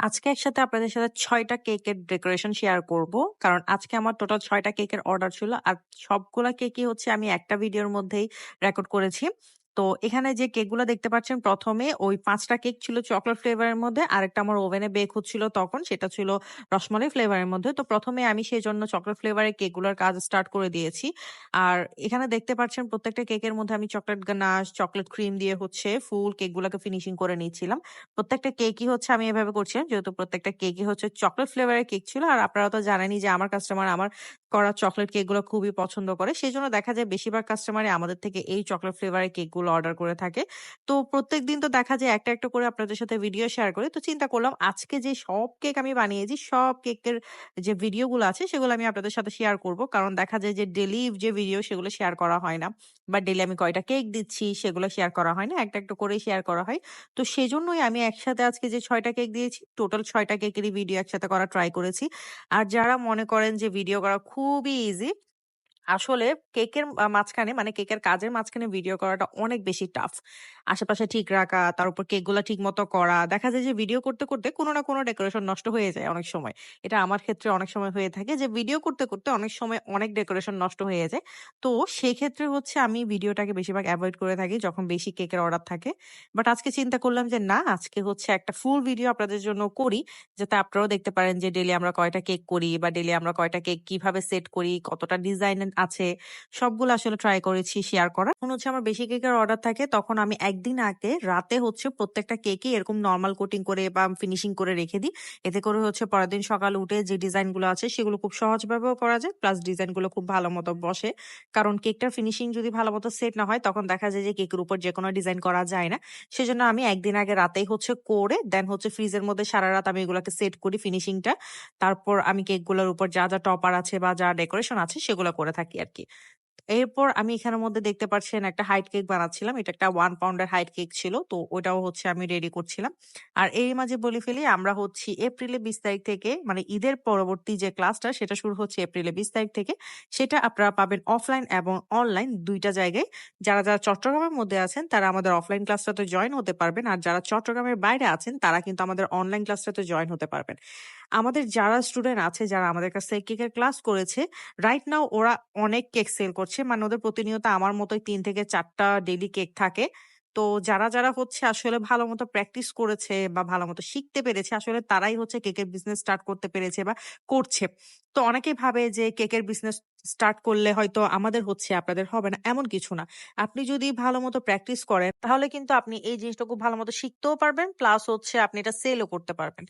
আজকে একসাথে আপনাদের সাথে ৬ টা কেকের ডেকোরেশন শেয়ার করব। কারণ আজকে আমার টোটাল ৬ টা কেকের অর্ডার ছিল। আর সবগুলা কেকই হচ্ছে আমি একটা ভিডিওর মধ্যেই রেকর্ড করেছি। তো এখানে যে কেকগুলা দেখতে পাচ্ছেন ১ম এ ওই ৫ টা কেক ছিল চকোলেট ফ্লেভার এর মধ্যে। আরেকটা আমার ওভেনে বেক হচ্ছিল তখন সেটা ছিল রসমালাই ফ্লেভার এর মধ্যে। তো ১ম এ আমি সেজন্য চকোলেট ফ্লেভার এর কেকগুলার কাজ স্টার্ট করে দিয়েছি। আর এখানে দেখতে পাচ্ছেন প্রত্যেকটা কেকের মধ্যে আমি চকোলেট গানাশ, চকোলেট ক্রিম দিয়ে হচ্ছে ফুল কেকগুলাকে ফিনিশিং করে নিচ্ছিলাম। প্রত্যেকটা কেকই হচ্ছে আমি এভাবে করছিলাম যেহেতু প্রত্যেকটা কেকই হচ্ছে চকোলেট ফ্লেভারের কেক ছিল। আর আপনারা তো জানেনই যে আমার কাস্টমার আমার করা চকোলেট কেকগুলো খুবই পছন্দ করে। সেজন্য দেখা যায় বেশিরভাগ কাস্টমারই আমাদের থেকে এই চকোলেট ফ্লেভারের কেকগুলো অর্ডার করে থাকে। তো প্রত্যেকদিন তো দেখা যায় একটা, একটা করে আপনাদের সাথে ভিডিও শেয়ার করি। তো চিন্তা করলাম আজকে যে সব কেক আমি বানিয়েছি, সব কেকের যে ভিডিওগুলো আছে সেগুলো আমি আপনাদের সাথে শেয়ার করব। কারণ দেখা যায় যে ডেইলি যে ভিডিও সেগুলো শেয়ার করা হয় না। বা ডেইলি আমি কয়টা কেক দিচ্ছি সেগুলো শেয়ার করা হয় না। একটা, একটা করেই শেয়ার করা হয়। তো সেজন্যই আমি একসাথে আজকে যে ৬ টা কেক দিয়েছি, টোটাল ৬ টা কেকেরই ভিডিও একসাথে করার ট্রাই করেছি। আর যারা মনে করেন যে ভিডিও করা খুবই ইজি, আসলে কেকের মাঝখানে মানে কেকের কাজের মাঝখানে ভিডিও করাটা অনেক বেশি টাফ। আশেপাশে ঠিক রাখা, তার উপর কেকগুলা ঠিকমতো করা। দেখা যায় যে ভিডিও করতে, করতে কোনো না কোনো ডেকোরেশন নষ্ট হয়ে যায় অনেক সময়। এটা আমার ক্ষেত্রে অনেক সময় হয়ে থাকে যে ভিডিও করতে, করতে অনেক সময় অনেক ডেকোরেশন নষ্ট হয়ে যায়। তো সেক্ষেত্রে হচ্ছে আমি ভিডিওটাকে বেশিরভাগ এভয়েড করে থাকি যখন বেশি কেকের অর্ডার থাকে। বাট আজকে চিন্তা করলাম যে না, আজকে হচ্ছে একটা ফুল ভিডিও আপনাদের জন্য করি। যাতে আপনারাও দেখতে পারেন যে ডেইলি আমরা কয়টা কেক করি বা ডেইলি আমরা কয়টা কেক কিভাবে সেট করি, কতটা ডিজাইন আছে, সবগুলো আসলে ট্রাই করেছি শেয়ার করার। যখন হচ্ছে আমার বেশি কেকের অর্ডার থাকে তখন আমি একদিন আগে রাতে হচ্ছে প্রত্যেকটা কেকই এরকম নরমাল কোটিং করে বা ফিনিশিং করে রেখে দিই। এতে করে হচ্ছে পরের দিন সকালে উঠে যে ডিজাইন গুলো আছে সেগুলো খুব সহজভাবেও করা যায়, প্লাস ডিজাইন গুলো খুব ভালো মতো বসে। কারণ কেকটার ফিনিশিং যদি ভালো মতো সেট না হয় তখন দেখা যায় যে কেকের উপর যেকোনো ডিজাইন করা যায় না। সেজন্য আমি একদিন আগে রাতেই হচ্ছে করে দেন হচ্ছে ফ্রিজের মধ্যে সারা রাত আমি এগুলাকে সেট করি ফিনিশিংটা। তারপর আমি কেকগুলোর উপর যা, যা টপার আছে বা যা ডেকোরেশন আছে সেগুলো করে থাকি আরকি। এরপর আমি এখানের মধ্যে দেখতে পাচ্ছেন একটা হাইট কেক বানাচ্ছিলাম। এটা একটা 1 পাউন্ডের হাইট কেক ছিল। তো ওটাও হচ্ছে আমি রেডি করছিলাম। আর এরই মাঝে বলে ফেলি আমরা হচ্ছি এপ্রিলের ২০ তারিখ থেকে মানে ঈদের পরবর্তী যে ক্লাসটা সেটা শুরু হচ্ছে এপ্রিলের ২০ তারিখ থেকে। সেটা আপনারা পাবেন অফলাইন এবং অনলাইন ২ টা জায়গায়। যারা, যারা চট্টগ্রামের মধ্যে আছেন তারা আমাদের অফলাইন ক্লাসটাতে জয়েন হতে পারবেন। আর যারা চট্টগ্রামের বাইরে আছেন তারা কিন্তু আমাদের অনলাইন ক্লাসটাতে জয়েন হতে পারবেন। আমাদের যারা স্টুডেন্ট আছে যারা আমাদের কাছ থেকে কেকের ক্লাস করেছে, রাইট নাও ওরা অনেক কেক সেল করছে। মানে ওদের প্রতিনিয়ত আমার মতোই ৩ থেকে ৪ টা ডেইলি কেক থাকে। তো যারা, যারা হচ্ছে আসলে ভালোমতো প্র্যাকটিস করেছে বা ভালোমতো শিখতে পেরেছে আসলে তারাই হচ্ছে কেকের বিজনেস স্টার্ট করতে পেরেছে বা করছে। তো অনেকেই ভাবে যে কেকের বিজনেস স্টার্ট করলে হয়তো আমাদের হচ্ছে আপনাদের হবে না, এমন কিছু না। আপনি যদি ভালোমতো প্র্যাকটিস করেন তাহলে কিন্তু আপনি এই জিনিসটা খুব ভালোমতো শিখতেও পারবেন, প্লাস হচ্ছে আপনি এটা সেলও করতে পারবেন।